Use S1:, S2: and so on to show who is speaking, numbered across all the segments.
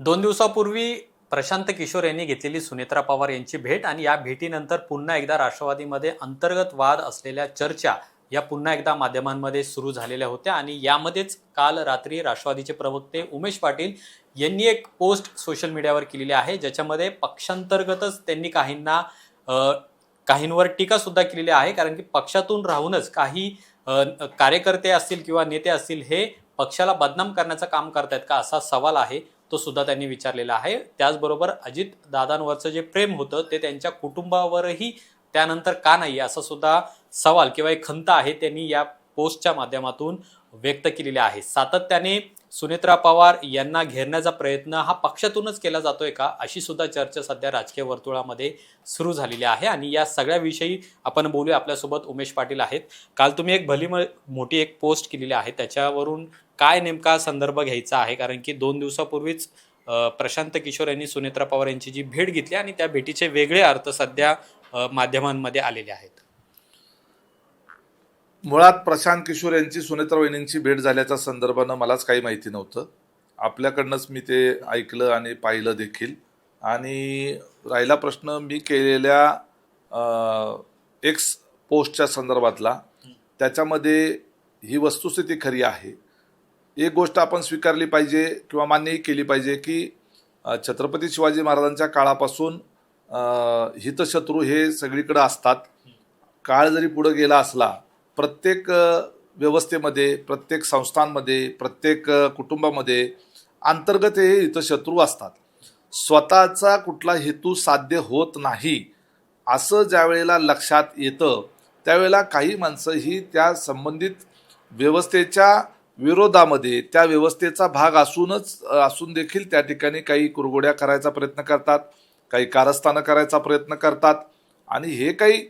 S1: 2 दिवसापूर्वी प्रशांत किशोर यांनी घेतलेली सुनेत्रा पवार यांची भेट आणि या भेटीनंतर पुन्हा एकदा राष्ट्रवादीमध्ये अंतर्गत वाद असलेल्या चर्चा या पुन्हा एकदा माध्यमांमध्ये सुरू झालेल्या होत्या आणि यामध्येच काल रात्री राष्ट्रवादीचे प्रवक्ते उमेश पाटील यांनी एक पोस्ट सोशल मीडियावर केलेली आहे, ज्याच्यामध्ये पक्षांतर्गतच त्यांनी काहींवर टीका सुद्धा केलेली आहे. कारण की पक्षातून राहूनच काही कार्यकर्ते असतील किंवा नेते असतील हे पक्षाला बदनाम करण्याचं काम करतायत का, असा सवाल आहे तो सुद्धा त्यांनी विचारलेला आहे. त्याचबरोबर अजित दादांवरचं जे प्रेम होतं ते त्यांच्या कुटुंबावरही त्यानंतर का नाही, असा सुद्धा सवाल किंवा एक खंत आहे त्यांनी या पोस्टच्या माध्यमातून व्यक्त केलेली आहे. सातत्याने सुनेत्रा पवार यांना घेरण्याचा प्रयत्न हा पक्षातूनच केला जातोय का, अशी सुद्धा चर्चा सध्या राजकीय वर्तुळामध्ये सुरू झालेली आहे. आणि या सगळ्याविषयी आपण बोलूया. आपल्यासोबत उमेश पाटील आहेत. काल तुम्ही एक मोठी एक पोस्ट केलेली आहे, त्याच्यावरून काय नेमका संदर्भ घ्यायचा आहे? कारण की 2 दिवसापूर्वीच प्रशांत किशोर यांनी सुनेत्रा पवार यांची जी भेट घेतली आणि त्या भेटीचे वेगळे अर्थ सध्या माध्यमांमध्ये आलेले आहेत.
S2: मुळात प्रशांत किशोर यांची सुनेत्रा वहिनींची भेट झाल्याच्या संदर्भानं मलाच काही माहिती नव्हतं. आपल्याकडनंच मी ते ऐकलं आणि पाहिलं देखील. आणि राहिला प्रश्न मी केलेल्या एक्स पोस्टच्या संदर्भातला, त्याच्यामध्ये ही वस्तुस्थिती खरी आहे. एक गोष्ट आपण स्वीकारली पाहिजे किंवा मान्यही केली पाहिजे की छत्रपती शिवाजी महाराजांच्या काळापासून हितशत्रू हे सगळीकडे असतात. काळ जरी पुढे गेला असला, प्रत्येक व्यवस्थेमध्ये, प्रत्येक संस्थांमध्ये, प्रत्येक कुटुंबामध्ये अंतर्गत हे हितशत्रू असतात. स्वतःचा कुठला हेतू साध्य होत नाही असं ज्या वेळेला लक्षात येतं, त्यावेळेला काही माणसं ही त्या संबंधित व्यवस्थेच्या विरोधामध्ये, त्या व्यवस्थेचा भाग असून देखील त्या ठिकाणी काही कुरघोड्या करायचा प्रयत्न करतात, काही कारस्थानं करायचा प्रयत्न करतात. आणि हे काही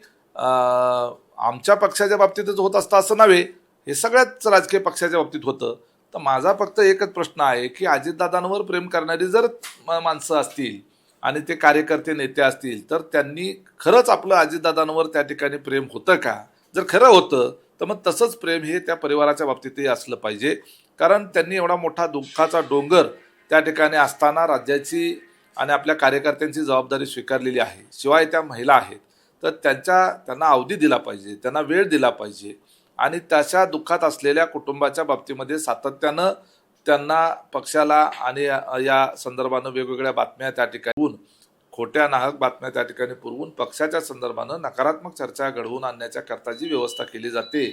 S2: आमच्या पक्षाच्या बाबतीतच होत असतं असं नव्हे, हे सगळ्याच राजकीय पक्षाच्या बाबतीत होतं. तर माझा फक्त एकच प्रश्न आहे की अजितदादांवर प्रेम करणारी जर माणसं असतील आणि ते कार्यकर्ते नेते असतील, तर त्यांनी खरंच आपलं अजितदादांवर त्या ठिकाणी प्रेम होतं का? जर खरं होतं तर मग तसंच प्रेम हे त्या परिवाराच्या बाबतीतही असलं पाहिजे. कारण त्यांनी एवढा मोठा दुःखाचा डोंगर त्या ठिकाणी असताना राज्याची आणि आपल्या कार्यकर्त्यांची जबाबदारी स्वीकारलेली आहे. शिवाय त्या महिला आहेत, तर त्यांना अवधी दिला पाहिजे, त्यांना वेळ दिला पाहिजे. आणि त्याच्या दुःखात असलेल्या कुटुंबाच्या बाबतीमध्ये सातत्यानं त्यांना पक्षाला आणि या संदर्भानं वेगवेगळ्या बातम्या त्या ठिकाणी खोट्या नाहक बातम्या त्या ठिकाणी पुरवून पक्षाच्या संदर्भानं नकारात्मक चर्चा घडवून आणण्याच्या करता जी व्यवस्था केली जाते,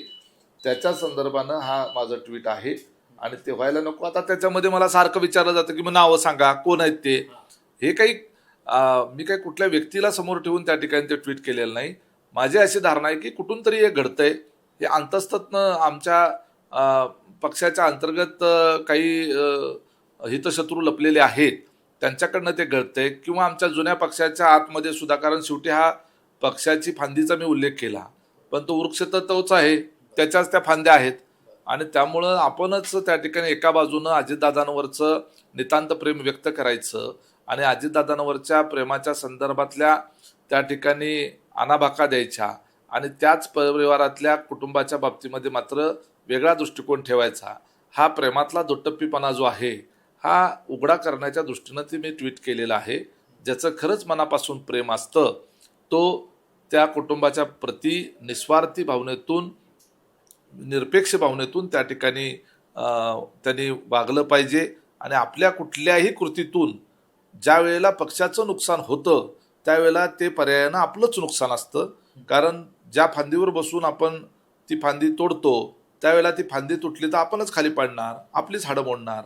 S2: त्याच्या संदर्भानं हा माझं ट्विट आहे. आणि ते व्हायला नको. आता त्याच्यामध्ये मला सारखं विचारलं जातं की मग नावं सांगा, कोण आहेत ते. हे काही मी काही कुठल्या व्यक्तीला समोर ठेवून त्या ठिकाणी ते ट्विट केलेलं नाही. माझी अशी धारणा आहे की कुठून तरी हे घडतंय, हे अंतस्ततनं आमच्या पक्षाच्या अंतर्गत काही हितशत्रू लपलेले आहेत, त्यांच्याकडनं ते घडतंय. किंवा आमच्या जुन्या पक्षाच्या आतमध्ये सुद्धा, कारण शेवटी हा पक्षाची फांदीचा मी उल्लेख केला, पण तो वृक्ष तर तोच आहे, त्याच्याच त्या फांद्या आहेत. आणि त्यामुळं आपणच त्या ठिकाणी एका बाजूनं अजितदादांवरचं नितांत प्रेम व्यक्त करायचं आणि अजितदादांवरच्या प्रेमाच्या संदर्भातल्या त्या ठिकाणी आणाभाका द्यायच्या आणि त्याच परिवारातल्या कुटुंबाच्या बाबतीमध्ये मात्र वेगळा दृष्टिकोन ठेवायचा, हा प्रेमातला दुटप्पीपणा जो आहे हा उघडा करण्याच्या दृष्टीनं ते मी ट्विट केलेलं आहे. ज्याचं खरंच मनापासून प्रेम असतं, तो त्या कुटुंबाच्या प्रती निस्वार्थी भावनेतून, निरपेक्ष भावनेतून त्या ठिकाणी त्यांनी वागलं पाहिजे. आणि आपल्या कुठल्याही कृतीतून ज्या वेळेला पक्षाचं नुकसान होतं, त्यावेळेला ते पर्यायानं आपलंच नुकसान असतं. कारण ज्या फांदीवर बसून आपण ती फांदी तोडतो, त्यावेळेला ती फांदी तुटली तर आपणच खाली पडणार, आपलीच हाडं मोडणार.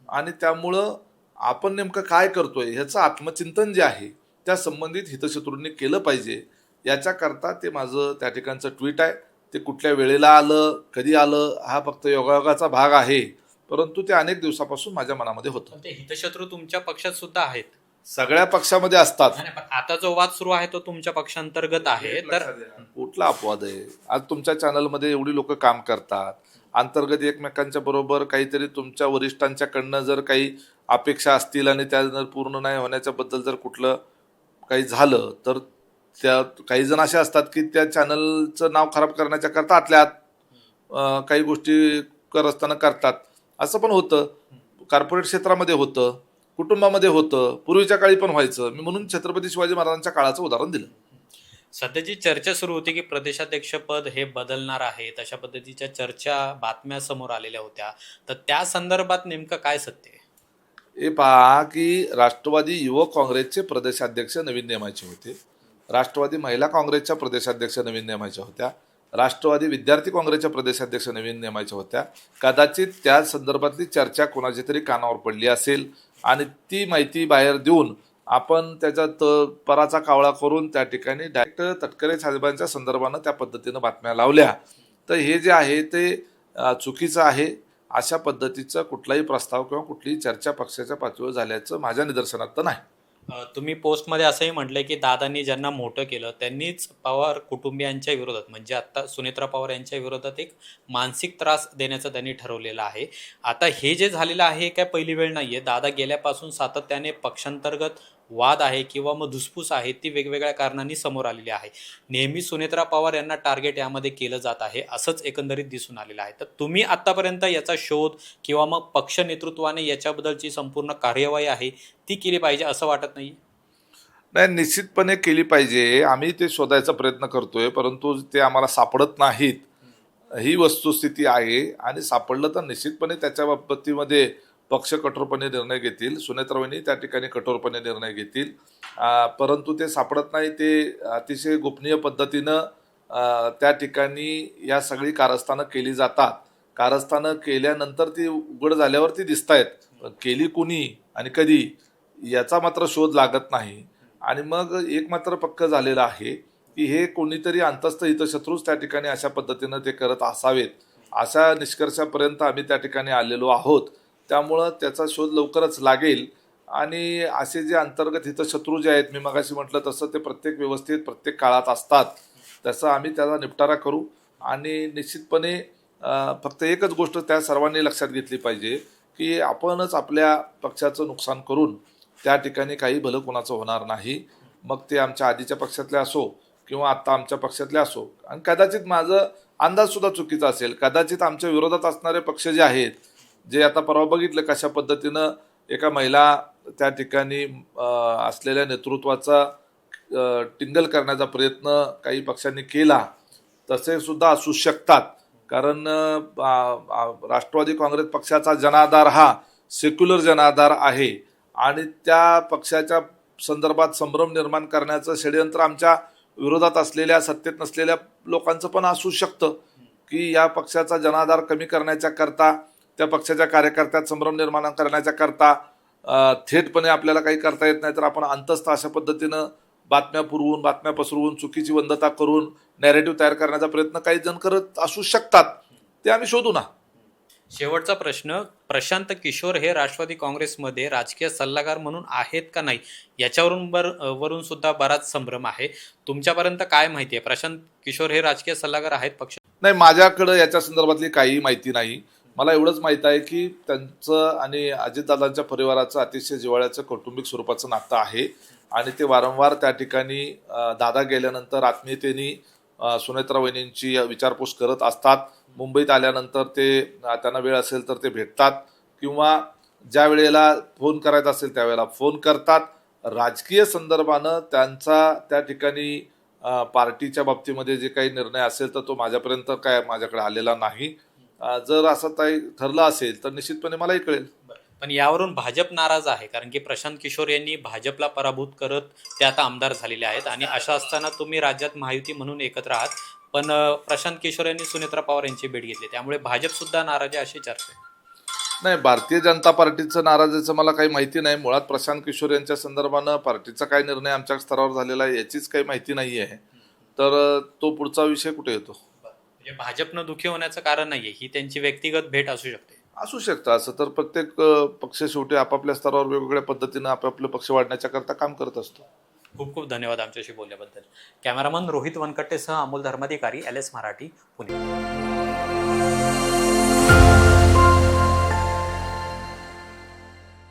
S2: आणि त्यामुळं आपण नेमकं काय करतोय ह्याचं आत्मचिंतन जे आहे त्या संबंधित हितशत्रूंनी केलं पाहिजे. याच्याकरता ते माझं त्या ठिकाणचं ट्विट आहे. ते कुठल्या वेळेला आलं, कधी आलं, हा फक्त योगायोगाचा भाग आहे, परंतु ते अनेक दिवसापासून माझ्या मनामध्ये होतं.
S1: ते हितशत्रू तुमच्या पक्षात सुद्धा आहेत,
S2: सगळ्या पक्षामध्ये असतात.
S1: आता जो वाद सुरू आहे तो तुमच्या पक्षांतर्गत आहे. तर
S2: कुठला अपवाद आहे? आज तुमच्या चॅनलमध्ये एवढी लोक काम करतात, अंतर्गत एकमेकांच्या बरोबर काहीतरी तुमच्या वरिष्ठांच्याकडनं जर काही अपेक्षा असतील आणि त्या जर पूर्ण नाही होण्याच्या बद्दल जर कुठलं काही झालं, तर त्या काही जण असे असतात की त्या चॅनलचं नाव खराब करण्याच्या करता आतल्या आत काही गोष्टी असताना करतात. असं पण होतं, कॉर्पोरेट क्षेत्रामध्ये होतं. कुटुंबामध्ये होतं, पूर्वीच्या काळी पण व्हायचं. मी म्हणून छत्रपती शिवाजी महाराजांच्या काळाचं उदाहरण दिलं.
S1: सध्याची चर्चा सुरू होती की प्रदेशाध्यक्ष पद हे बदलणार आहे, तशा पद्धतीच्या चर्चा बातम्या समोर आलेल्या होत्या. तर त्या संदर्भात नेमकं काय सत्य आहे?
S2: हे पहा की राष्ट्रवादी युवक काँग्रेसचे प्रदेशाध्यक्ष नवीन नेमायचे होते, राष्ट्रवादी महिला काँग्रेसच्या प्रदेशाध्यक्ष नवीन नेमायच्या होत्या, राष्ट्रवादी विद्यार्थी काँग्रेसच्या प्रदेशाध्यक्ष नवीन नेमायच्या होत्या. कदाचित त्या संदर्भातली चर्चा कोणाची तरी कानावर पडली असेल आणि ती माहिती बाहेर देऊन आपण त्याच्यात पराचा कावळा करून त्या ठिकाणी डायरेक्ट तटकरे साहेबांच्या संदर्भानं त्या पद्धतीनं बातम्या लावल्या. तर हे जे आहे ते चुकीचं आहे. अशा पद्धतीचा कुठलाही प्रस्ताव किंवा कुठलीही चर्चा पक्षाच्या पातळीवर झाल्याचं माझ्या निदर्शनात तर नाही.
S1: तुम्ही पोस्टमध्ये असंही म्हटलंय की दादांनी ज्यांना मोठं केलं त्यांनीच पवार कुटुंबियांच्या विरोधात, म्हणजे आता सुनेत्रा पवार यांच्या विरोधात एक मानसिक त्रास देण्याचं त्यांनी ठरवलेलं आहे. आता हे जे झालेलं आहे हे काय पहिली वेळ नाहीये. दादा गेल्यापासून सातत्याने पक्षांतर्गत वाद आहे किंवा मग धुसफूस आहे ती वेगवेगळ्या कारणांनी समोर आलेली आहे. नेहमी सुनेत्रा पवार यांना टार्गेट यामध्ये केलं जात आहे, असंच एकंदरीत दिसून आलेलं आहे. तर तुम्ही आतापर्यंत याचा शोध किंवा मग पक्ष नेतृत्वाने याच्याबद्दलची संपूर्ण कार्यवाही आहे ती केली पाहिजे असं वाटत नाही?
S2: नाही, निश्चितपणे केली पाहिजे. आम्ही ते शोधायचा प्रयत्न करतोय, परंतु ते आम्हाला सापडत नाहीत. ही वस्तुस्थिती आहे आणि सापडलं तर निश्चितपणे त्याच्या बाबतीमध्ये पक्ष कठोरपणे निर्णय घेतील. सुनेत्राबाईंनी त्या ठिकाणी कठोरपणे निर्णय घेतील. परंतु ते सापडत नाही. ते अतिशय गोपनीय पद्धतीनं त्या ठिकाणी या सगळी कारस्थानं केली जातात. कारस्थानं केल्यानंतर ती उघड झाल्यावर ती दिसत आहेत, पण केली कुणी आणि कधी याचा मात्र शोध लागत नाही. आणि मग एक मात्र पक्क झालेलं आहे की हे कोणीतरी अंतस्थ हितशत्रूच त्या ठिकाणी अशा पद्धतीनं ते करत असावेत, अशा निष्कर्षापर्यंत आम्ही त्या ठिकाणी आलेलो आहोत. त्यामुळं त्याचा शोध लवकरच लागेल आणि असे जे अंतर्गत हितशत्रू जे आहेत, मी मगाशी म्हटलं तसं, ते प्रत्येक व्यवस्थेत प्रत्येक काळात असतात. तसं आम्ही त्याचा निपटारा करू. आणि निश्चितपणे फक्त एकच गोष्ट त्या सर्वांनी लक्षात घेतली पाहिजे की आपणच आपल्या पक्षाचं नुकसान करून त्या ठिकाणी काही भलं कोणाचं होणार नाही. मग ते आमच्या आधीच्या पक्षातले असो किंवा आत्ता आमच्या पक्षातले असो. आणि कदाचित माझं अंदाजसुद्धा चुकीचा असेल. कदाचित आमच्या विरोधात असणारे पक्ष जे आहेत, जे आता परवा बघितलं कशा पद्धतीनं एका महिला त्या ठिकाणी असलेल्या नेतृत्वाचा टिंगल करण्याचा प्रयत्न काही पक्षांनी केला, तसे सुद्धा असू शकतात. कारण राष्ट्रवादी काँग्रेस पक्षाचा जनाधार हा सेक्युलर जनाधार आहे आणि त्या पक्षाच्या संदर्भात संभ्रम निर्माण करण्याचं षडयंत्र आमच्या विरोधात असलेल्या, सत्तेत नसलेल्या लोकांचं पण असू शकतं की या पक्षाचा जनाधार कमी करण्याच्या करता, त्या पक्षाच्या कार्यकर्त्यात संभ्रम निर्माण करण्याच्या करता थेटपणे आपल्याला काही करता येत नाही, तर आपण अंतस्थ अशा पद्धतीनं बातम्या पुरवून, बातम्या पसरवून, चुकीची वंदता करून नॅरेटिव्ह तयार करण्याचा प्रयत्न काही जण करत असू शकतात. ते आम्ही शोधू ना.
S1: शेवटचा प्रश्न, प्रशांत किशोर हे राष्ट्रवादी काँग्रेसमध्ये राजकीय सल्लागार म्हणून आहेत का नाही याच्यावरून वरून सुद्धा बराच संभ्रम आहे. तुमच्यापर्यंत काय माहिती आहे? प्रशांत किशोर हे राजकीय सल्लागार आहेत पक्ष?
S2: नाही, माझ्याकडं याच्या संदर्भातली काही माहिती नाही. मला एवढंच माहीत आहे की त्यांचं आणि अजितदादांच्या परिवाराचं अतिशय जिव्हाळ्याचं कौटुंबिक स्वरूपाचं नातं आहे आणि ते वारंवार त्या ठिकाणी दादा गेल्यानंतर आत्मीयतेने सुनेत्रा वहिनींची विचारपूस करत असतात. मुंबईत आल्यानंतर ते त्यांना वेळ असेल तर ते भेटतात किंवा ज्या वेळेला फोन करायचा असेल त्यावेळेला फोन करतात. राजकीय संदर्भानं त्यांचा त्या ठिकाणी पार्टीच्या बाबतीमध्ये जे काही निर्णय असेल तर तो माझ्यापर्यंत काय माझ्याकडे आलेला नाही. जर असं काही ठरलं असेल तर निश्चितपणे मलाही कळेल.
S1: पण यावरून भाजप नाराज आहे, कारण की प्रशांत किशोर यांनी भाजपला पराभूत करत ते आता आमदार झालेले आहेत आणि अशा असताना तुम्ही राज्यात महायुती म्हणून एकत्र आहात, पण प्रशांत किशोर यांनी सुनेत्रा पवार यांची भेट घेतली, त्यामुळे भाजप सुद्धा नाराज आहे अशी चर्चा आहे.
S2: नाही, भारतीय जनता पार्टीचं नाराजीचं मला काही माहिती नाही. मुळात प्रशांत किशोर यांच्या संदर्भानं पार्टीचा काय निर्णय आमच्या स्तरावर झालेला आहे याचीच काही माहिती नाही आहे. तर तो पुढचा विषय कुठे येतो?
S1: म्हणजे भाजपनं दुखी होण्याचं कारण नाहीये, ही त्यांची व्यक्तिगत भेट असू शकते.
S2: असू शकतं. असं तर प्रत्येक पक्ष शेवटी आपापल्या स्तरावर वेगवेगळ्या पद्धतीनं आपापले पक्ष वाढण्याच्या करता काम करत असतो.
S1: खूप खूप धन्यवाद आमच्याशी बोलल्याबद्दल. कॅमेरामन रोहित वनकट्टेसह अमोल धर्माधिकारी, LS मराठी, पुणे.